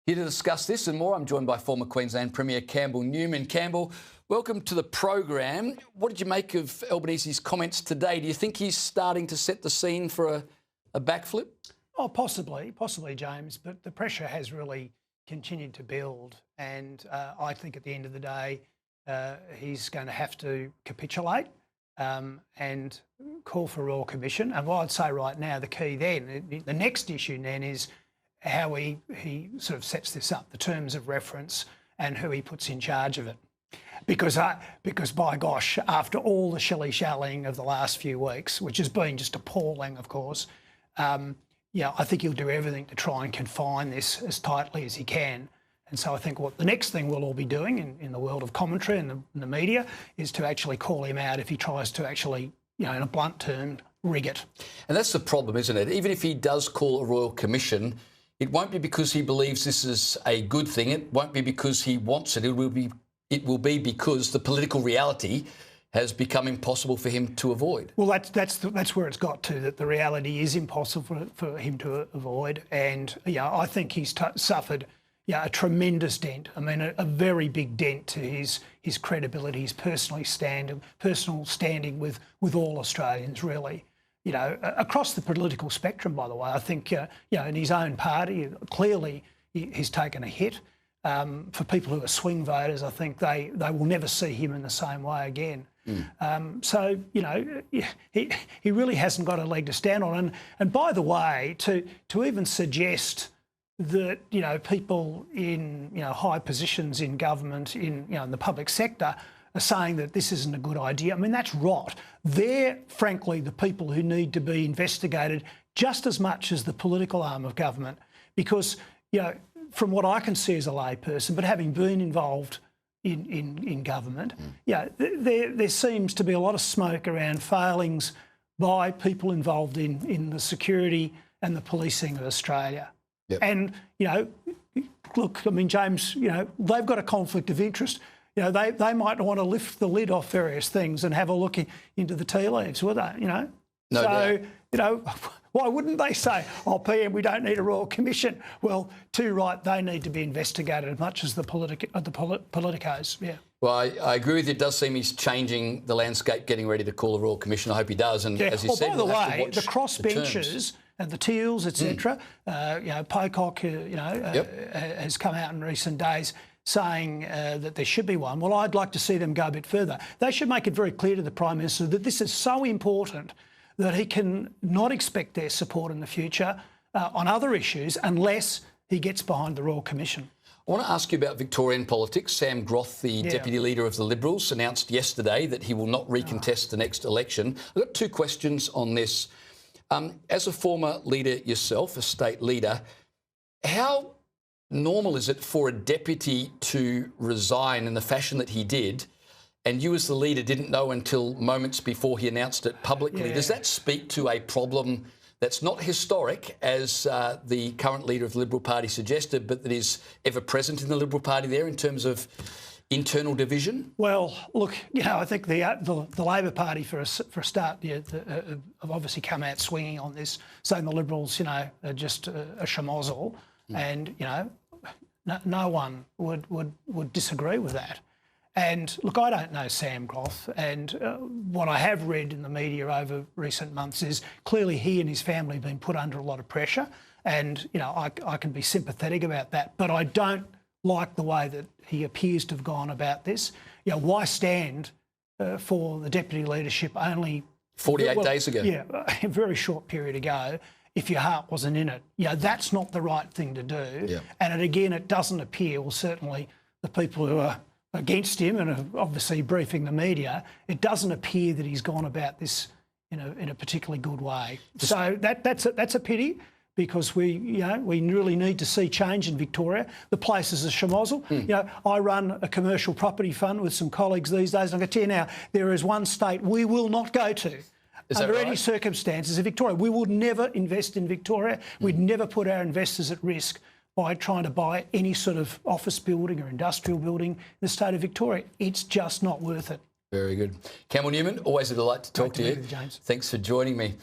Here to discuss this and more, I'm joined by former Queensland Premier Campbell Newman. Campbell, welcome to the program. What did you make of Albanese's comments today? Do you think he's starting to set the scene for a backflip? Oh, possibly, James, but the pressure has really continued to build, and I think at the end of the day, he's going to have to capitulate and call for a Royal Commission. And what I'd say right now, the key then, the next issue then is how he sort of sets this up, the terms of reference and who he puts in charge of it. Because by gosh, after all the shilly-shallying of the last few weeks, which has been just appalling, of course, I think he'll do everything to try and confine this as tightly as he can. And so I think what the next thing we'll all be doing in the world of commentary and the media is to actually call him out if he tries to actually, in a blunt term, rig it. And that's the problem, isn't it? Even if he does call a Royal Commission, it won't be because he believes this is a good thing. It won't be because he wants it. It will be because the political reality has become impossible for him to avoid. Well, that's where it's got to, that the reality is impossible for him to avoid. And, I think he's suffered a tremendous dent. I mean, a very big dent to his credibility, his personal standing with all Australians, really. Across the political spectrum, by the way. I think, in his own party, clearly he's taken a hit. For people who are swing voters, I think they will never see him in the same way again. So, he really hasn't got a leg to stand on. And by the way, to even suggest that, people in, high positions in government, in the public sector, are saying that this isn't a good idea. I mean, that's rot. They're, frankly, the people who need to be investigated just as much as the political arm of government. Because, from what I can see as a layperson, but having been involved in government, there seems to be a lot of smoke around failings by people involved in the security and the policing of Australia. Yep. And, look, I mean, James, they've got a conflict of interest. They might want to lift the lid off various things and have a look into the tea leaves, would they? No doubt. Why wouldn't they say, "Oh, PM, we don't need a Royal Commission"? Well, too right, they need to be investigated as much as the politicos. Yeah. Well, I agree with you. It does seem he's changing the landscape, getting ready to call a Royal Commission. I hope he does. And as you said, by the way, the crossbenchers and the Teals, etc. Pocock, has come out in recent days saying that there should be one. Well, I'd like to see them go a bit further. They should make it very clear to the Prime Minister that this is so important that he can not expect their support in the future on other issues unless he gets behind the Royal Commission. I want to ask you about Victorian politics. Sam Groth, the Deputy Leader of the Liberals, announced yesterday that he will not recontest the next election. I've got two questions on this. As a former leader yourself, a state leader, how normal is it for a deputy to resign in the fashion that he did, and you as the leader didn't know until moments before he announced it publicly? Does that speak to a problem that's not historic, as the current leader of the Liberal Party suggested, but that is ever present in the Liberal Party there in terms of internal division? Well, look, I think the Labor Party, for a start, have obviously come out swinging on this, saying the Liberals, are just a schmozzle, and no one would disagree with that. And look, I don't know Sam Groth, and what I have read in the media over recent months is clearly he and his family have been put under a lot of pressure, and I can be sympathetic about that, but I don't like the way that he appears to have gone about this. Why stand for the deputy leadership only 48 days ago? Yeah, a very short period ago, if your heart wasn't in it. That's not the right thing to do. Yeah. And it doesn't appear, well, certainly the people who are against him and are obviously briefing the media, it doesn't appear that he's gone about this in a particularly good way. So that's a pity, because we really need to see change in Victoria. The place is a schmozzle. I run a commercial property fund with some colleagues these days, and I can tell you now, there is one state we will not go to under any circumstances in Victoria. We would never invest in Victoria. We'd never put our investors at risk by trying to buy any sort of office building or industrial building in the state of Victoria. It's just not worth it. Very good. Campbell Newman, always a delight to talk to you. James. Thanks for joining me.